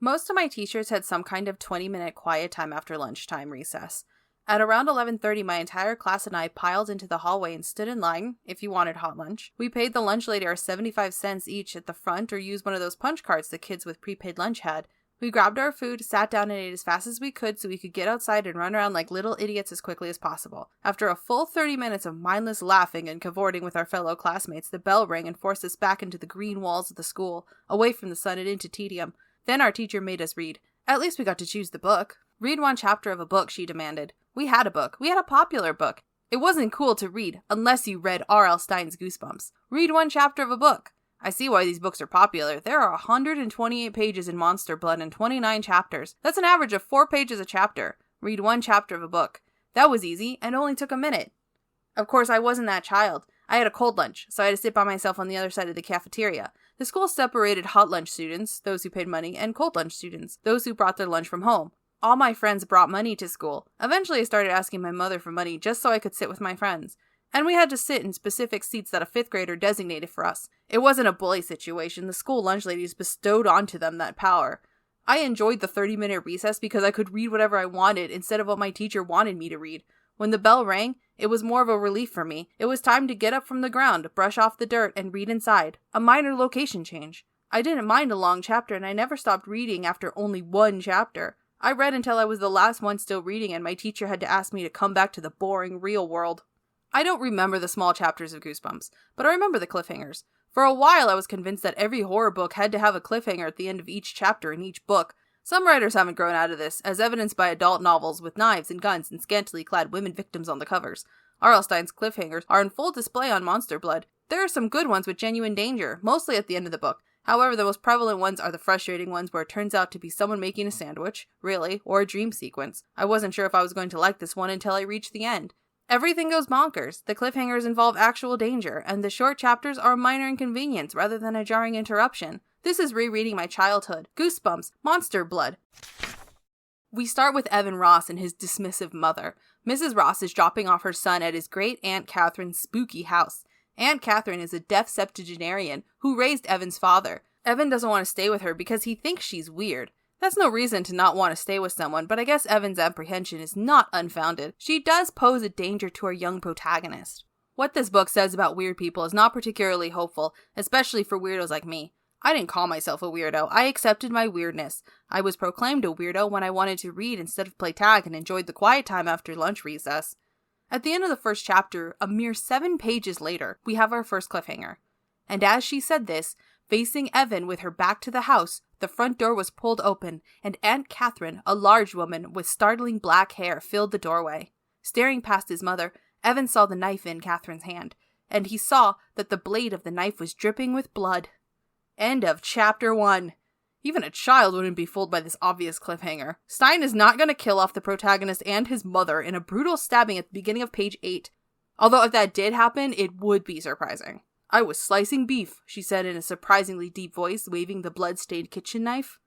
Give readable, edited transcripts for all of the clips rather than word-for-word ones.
Most of my teachers had some kind of 20-minute quiet time after lunchtime recess. At around 11:30, my entire class and I piled into the hallway and stood in line if you wanted hot lunch. We paid the lunch lady our 75 cents each at the front or used one of those punch cards the kids with prepaid lunch had. We grabbed our food, sat down, and ate as fast as we could so we could get outside and run around like little idiots as quickly as possible. After a full 30 minutes of mindless laughing and cavorting with our fellow classmates, the bell rang and forced us back into the green walls of the school, away from the sun and into tedium. Then our teacher made us read. At least we got to choose the book. Read one chapter of a book, she demanded. We had a book. We had a popular book. It wasn't cool to read unless you read R.L. Stine's Goosebumps. Read one chapter of a book. I see why these books are popular. There are 128 pages in Monster Blood and 29 chapters. That's an average of 4 pages a chapter. Read one chapter of a book. That was easy and only took a minute. Of course, I wasn't that child. I had a cold lunch, so I had to sit by myself on the other side of the cafeteria. The school separated hot lunch students, those who paid money, and cold lunch students, those who brought their lunch from home. All my friends brought money to school. Eventually, I started asking my mother for money just so I could sit with my friends. And we had to sit in specific seats that a 5th grader designated for us. It wasn't a bully situation. The school lunch ladies bestowed onto them that power. I enjoyed the 30-minute recess because I could read whatever I wanted instead of what my teacher wanted me to read. When the bell rang, it was more of a relief for me. It was time to get up from the ground, brush off the dirt, and read inside. A minor location change. I didn't mind a long chapter, and I never stopped reading after only one chapter. I read until I was the last one still reading, and my teacher had to ask me to come back to the boring real world. I don't remember the small chapters of Goosebumps, but I remember the cliffhangers. For a while, I was convinced that every horror book had to have a cliffhanger at the end of each chapter in each book. Some writers haven't grown out of this, as evidenced by adult novels with knives and guns and scantily clad women victims on the covers. R.L. Stine's cliffhangers are in full display on Monster Blood. There are some good ones with genuine danger, mostly at the end of the book. However, the most prevalent ones are the frustrating ones where it turns out to be someone making a sandwich, really, or a dream sequence. I wasn't sure if I was going to like this one until I reached the end. Everything goes bonkers. The cliffhangers involve actual danger, and the short chapters are a minor inconvenience rather than a jarring interruption. This is Rereading My Childhood, Goosebumps, Monster Blood. We start with Evan Ross and his dismissive mother. Mrs. Ross is dropping off her son at his great-aunt Catherine's spooky house. Aunt Catherine is a deaf septuagenarian who raised Evan's father. Evan doesn't want to stay with her because he thinks she's weird. That's no reason to not want to stay with someone, but I guess Evan's apprehension is not unfounded. She does pose a danger to our young protagonist. What this book says about weird people is not particularly hopeful, especially for weirdos like me. I didn't call myself a weirdo. I accepted my weirdness. I was proclaimed a weirdo when I wanted to read instead of play tag and enjoyed the quiet time after lunch recess. At the end of the first chapter, a mere 7 pages later, we have our first cliffhanger. And as she said this, facing Evan with her back to the house, the front door was pulled open, and Aunt Catherine, a large woman with startling black hair, filled the doorway. Staring past his mother, Evan saw the knife in Catherine's hand, and he saw that the blade of the knife was dripping with blood. End of chapter 1. Even a child wouldn't be fooled by this obvious cliffhanger. Stine is not going to kill off the protagonist and his mother in a brutal stabbing at the beginning of page 8. Although if that did happen, it would be surprising. I was slicing beef, she said in a surprisingly deep voice, waving the blood-stained kitchen knife.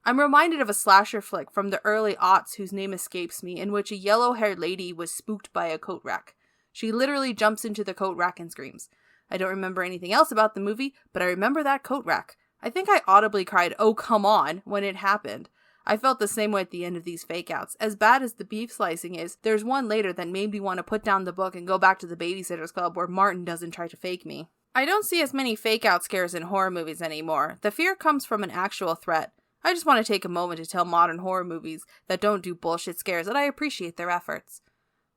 I'm reminded of a slasher flick from the early aughts whose name escapes me, in which a yellow-haired lady was spooked by a coat rack. She literally jumps into the coat rack and screams. I don't remember anything else about the movie, but I remember that coat rack. I think I audibly cried, "Oh, come on," when it happened. I felt the same way at the end of these fake-outs. As bad as the beef slicing is, there's one later that made me want to put down the book and go back to the Babysitter's Club where Martin doesn't try to fake me. I don't see as many fake-out scares in horror movies anymore. The fear comes from an actual threat. I just want to take a moment to tell modern horror movies that don't do bullshit scares that I appreciate their efforts.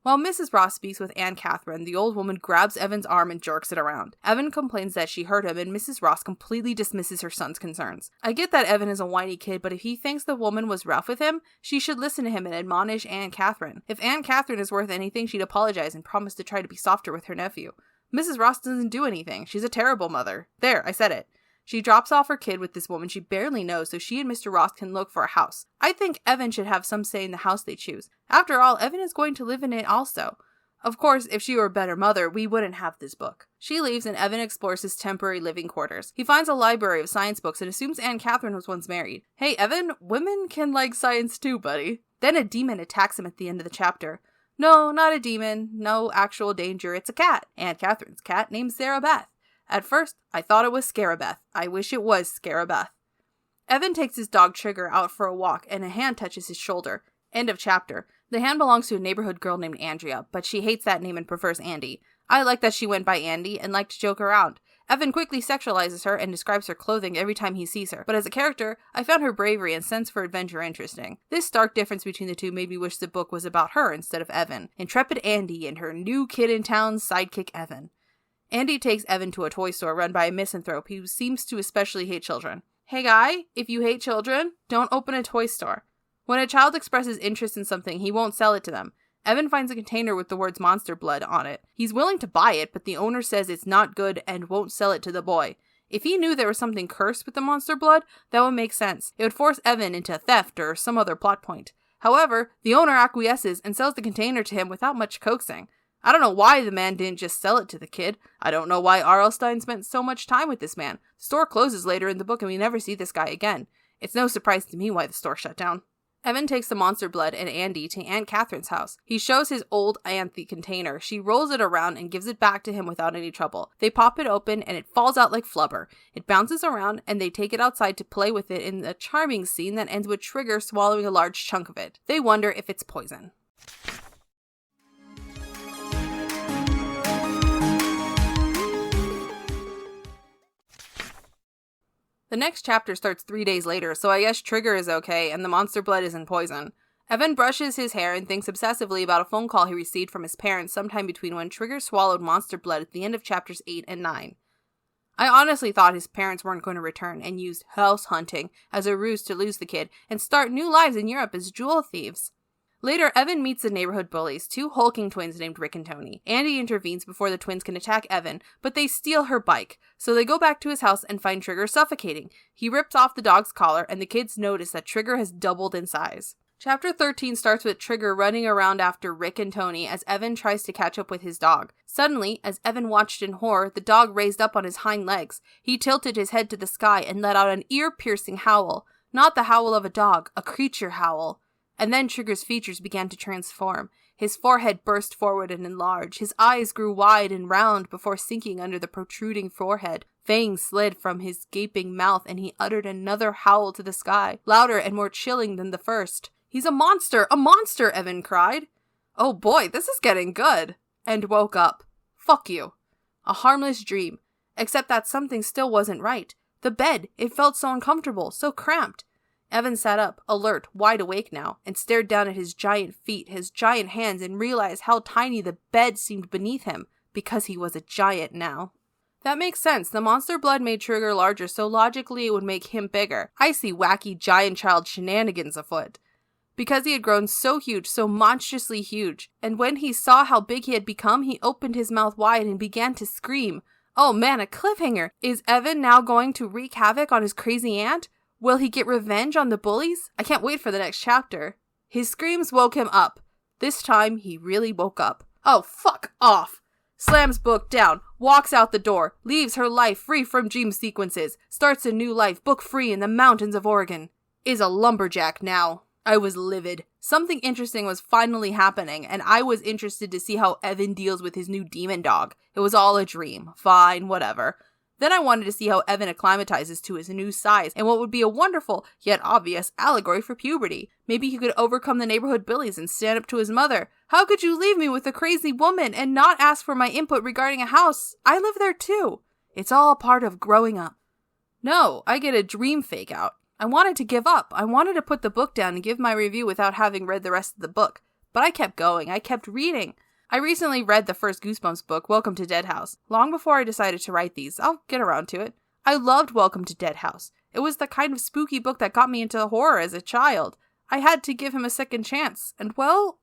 While Mrs. Ross speaks with Aunt Catherine, the old woman grabs Evan's arm and jerks it around. Evan complains that she hurt him, and Mrs. Ross completely dismisses her son's concerns. I get that Evan is a whiny kid, but if he thinks the woman was rough with him, she should listen to him and admonish Aunt Catherine. If Aunt Catherine is worth anything, she'd apologize and promise to try to be softer with her nephew. Mrs. Ross doesn't do anything. She's a terrible mother. There, I said it. She drops off her kid with this woman she barely knows so she and Mr. Ross can look for a house. I think Evan should have some say in the house they choose. After all, Evan is going to live in it also. Of course, if she were a better mother, we wouldn't have this book. She leaves and Evan explores his temporary living quarters. He finds a library of science books and assumes Aunt Catherine was once married. Hey, Evan, women can like science too, buddy. Then a demon attacks him at the end of the chapter. No, not a demon. No actual danger. It's a cat. Aunt Catherine's cat named Sarah Beth. At first, I thought it was Scarabeth. I wish it was Scarabeth. Evan takes his dog Trigger out for a walk and a hand touches his shoulder. End of chapter. The hand belongs to a neighborhood girl named Andrea, but she hates that name and prefers Andy. I like that she went by Andy and like to joke around. Evan quickly sexualizes her and describes her clothing every time he sees her, but as a character, I found her bravery and sense for adventure interesting. This stark difference between the two made me wish the book was about her instead of Evan. Intrepid Andy and her new kid in town sidekick Evan. Andy takes Evan to a toy store run by a misanthrope who seems to especially hate children. Hey guy, if you hate children, don't open a toy store. When a child expresses interest in something, he won't sell it to them. Evan finds a container with the words monster blood on it. He's willing to buy it, but the owner says it's not good and won't sell it to the boy. If he knew there was something cursed with the monster blood, that would make sense. It would force Evan into theft or some other plot point. However, the owner acquiesces and sells the container to him without much coaxing. I don't know why the man didn't just sell it to the kid. I don't know why R.L. Stine spent so much time with this man. The store closes later in the book and we never see this guy again. It's no surprise to me why the store shut down. Evan takes the monster blood and Andy to Aunt Catherine's house. He shows his old aunt the container. She rolls it around and gives it back to him without any trouble. They pop it open and it falls out like flubber. It bounces around and they take it outside to play with it in a charming scene that ends with Trigger swallowing a large chunk of it. They wonder if it's poison. The next chapter starts 3 days later, so I guess Trigger is okay and the monster blood isn't poison. Evan brushes his hair and thinks obsessively about a phone call he received from his parents sometime between when Trigger swallowed monster blood at the end of chapters 8 and 9. I honestly thought his parents weren't going to return and used house hunting as a ruse to lose the kid and start new lives in Europe as jewel thieves. Later, Evan meets the neighborhood bullies, two hulking twins named Rick and Tony. Andy intervenes before the twins can attack Evan, but they steal her bike, so they go back to his house and find Trigger suffocating. He rips off the dog's collar, and the kids notice that Trigger has doubled in size. Chapter 13 starts with Trigger running around after Rick and Tony as Evan tries to catch up with his dog. Suddenly, as Evan watched in horror, the dog raised up on his hind legs. He tilted his head to the sky and let out an ear-piercing howl. Not the howl of a dog, a creature howl. And then Trigger's features began to transform. His forehead burst forward and enlarged. His eyes grew wide and round before sinking under the protruding forehead. Fangs slid from his gaping mouth and he uttered another howl to the sky, louder and more chilling than the first. "He's a monster! A monster!" Evan cried. "Oh boy, this is getting good!" And woke up. Fuck you. A harmless dream. Except that something still wasn't right. The bed, it felt so uncomfortable, so cramped. Evan sat up, alert, wide awake now, and stared down at his giant feet, his giant hands, and realized how tiny the bed seemed beneath him, because he was a giant now. That makes sense. The monster blood made Trigger larger, so logically it would make him bigger. I see wacky giant child shenanigans afoot. Because he had grown so huge, so monstrously huge, and when he saw how big he had become, he opened his mouth wide and began to scream. Oh man, a cliffhanger! Is Evan now going to wreak havoc on his crazy aunt? Will he get revenge on the bullies? I can't wait for the next chapter. His screams woke him up. This time, he really woke up. Oh, fuck off! Slams book down, walks out the door, leaves her life free from dream sequences, starts a new life book free in the mountains of Oregon. Is a lumberjack now. I was livid. Something interesting was finally happening, and I was interested to see how Evan deals with his new demon dog. It was all a dream. Fine, whatever. Then I wanted to see how Evan acclimatizes to his new size and what would be a wonderful, yet obvious, allegory for puberty. Maybe he could overcome the neighborhood bullies and stand up to his mother. How could you leave me with a crazy woman and not ask for my input regarding a house? I live there too. It's all part of growing up. No, I get a dream fake out. I wanted to give up. I wanted to put the book down and give my review without having read the rest of the book. But I kept going. I kept reading. I recently read the first Goosebumps book, Welcome to Dead House. Long before I decided to write these, I'll get around to it. I loved Welcome to Dead House. It was the kind of spooky book that got me into horror as a child. I had to give him a second chance, and well,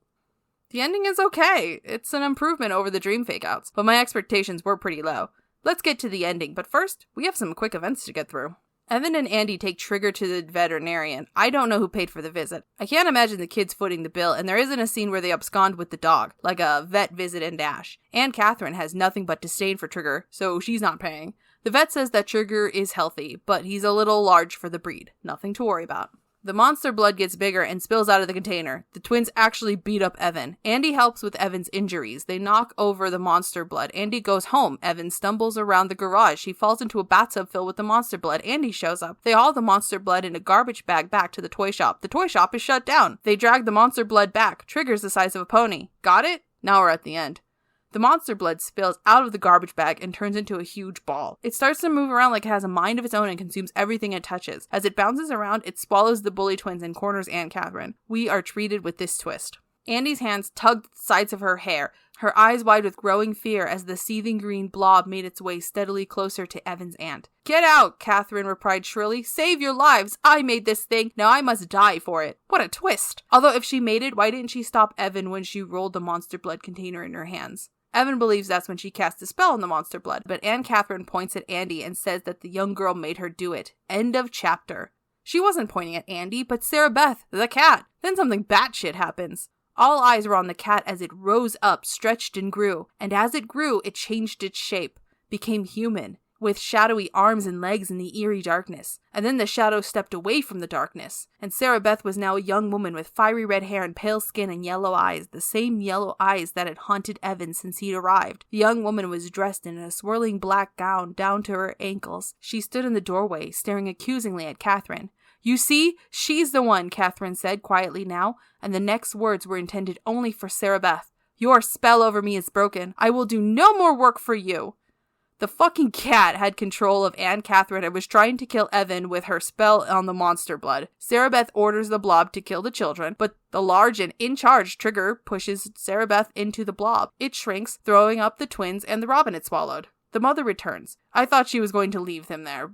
the ending is okay. It's an improvement over the dream fake-outs, but my expectations were pretty low. Let's get to the ending, but first, we have some quick events to get through. Evan and Andy take Trigger to the veterinarian. I don't know who paid for the visit. I can't imagine the kids footing the bill, and there isn't a scene where they abscond with the dog, like a vet visit and dash. Aunt Catherine has nothing but disdain for Trigger, so she's not paying. The vet says that Trigger is healthy, but he's a little large for the breed. Nothing to worry about. The monster blood gets bigger and spills out of the container. The twins actually beat up Evan. Andy helps with Evan's injuries. They knock over the monster blood. Andy goes home. Evan stumbles around the garage. He falls into a bathtub filled with the monster blood. Andy shows up. They haul the monster blood in a garbage bag back to the toy shop. The toy shop is shut down. They drag the monster blood back. Trigger's the size of a pony. Got it? Now we're at the end. The monster blood spills out of the garbage bag and turns into a huge ball. It starts to move around like it has a mind of its own and consumes everything it touches. As it bounces around, it swallows the bully twins and corners Aunt Catherine. We are treated with this twist. Andy's hands tugged the sides of her hair, her eyes wide with growing fear as the seething green blob made its way steadily closer to Evan's aunt. "Get out!" Catherine replied shrilly. "Save your lives! I made this thing, now I must die for it." What a twist! Although if she made it, why didn't she stop Evan when she rolled the monster blood container in her hands? Evan believes that's when she cast a spell on the monster blood, but Aunt Catherine points at Andy and says that the young girl made her do it. End of chapter. She wasn't pointing at Andy, but Sarah Beth, the cat. Then something batshit happens. All eyes were on the cat as it rose up, stretched and grew, and as it grew, it changed its shape, became human, with shadowy arms and legs in the eerie darkness. And then the shadow stepped away from the darkness, and Sarah Beth was now a young woman with fiery red hair and pale skin and yellow eyes, the same yellow eyes that had haunted Evan since he'd arrived. The young woman was dressed in a swirling black gown down to her ankles. She stood in the doorway, staring accusingly at Catherine. "You see, she's the one," Catherine said quietly now, and the next words were intended only for Sarah Beth. "Your spell over me is broken. I will do no more work for you." The fucking cat had control of Aunt Catherine and was trying to kill Evan with her spell on the monster blood. Sarah Beth orders the blob to kill the children, but the large and in-charge Trigger pushes Sarah Beth into the blob. It shrinks, throwing up the twins and the robin it swallowed. The mother returns. I thought she was going to leave him there.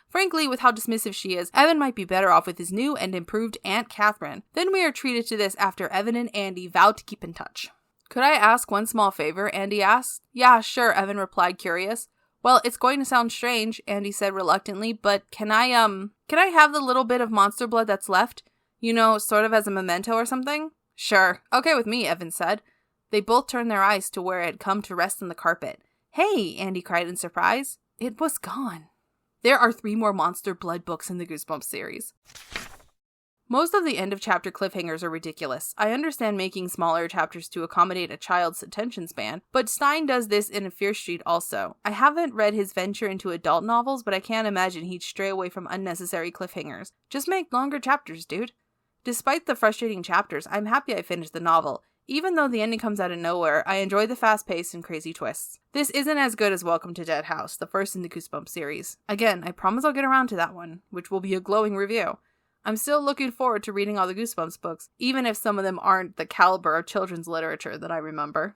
Frankly, with how dismissive she is, Evan might be better off with his new and improved Aunt Catherine. Then we are treated to this after Evan and Andy vow to keep in touch. "Could I ask one small favor?" Andy asked. "Yeah, sure," Evan replied, curious. "Well, it's going to sound strange," Andy said reluctantly, "but can I have the little bit of monster blood that's left? You know, sort of as a memento or something?" "Sure. Okay with me," Evan said. They both turned their eyes to where it had come to rest on the carpet. "Hey," Andy cried in surprise. It was gone. There are 3 more monster blood books in the Goosebumps series. Most of the end of chapter cliffhangers are ridiculous. I understand making smaller chapters to accommodate a child's attention span, but Stine does this in Fear Street also. I haven't read his venture into adult novels, but I can't imagine he'd stray away from unnecessary cliffhangers. Just make longer chapters, dude. Despite the frustrating chapters, I'm happy I finished the novel. Even though the ending comes out of nowhere, I enjoy the fast pace and crazy twists. This isn't as good as Welcome to Dead House, the first in the Goosebumps series. Again, I promise I'll get around to that one, which will be a glowing review. I'm still looking forward to reading all the Goosebumps books, even if some of them aren't the caliber of children's literature that I remember.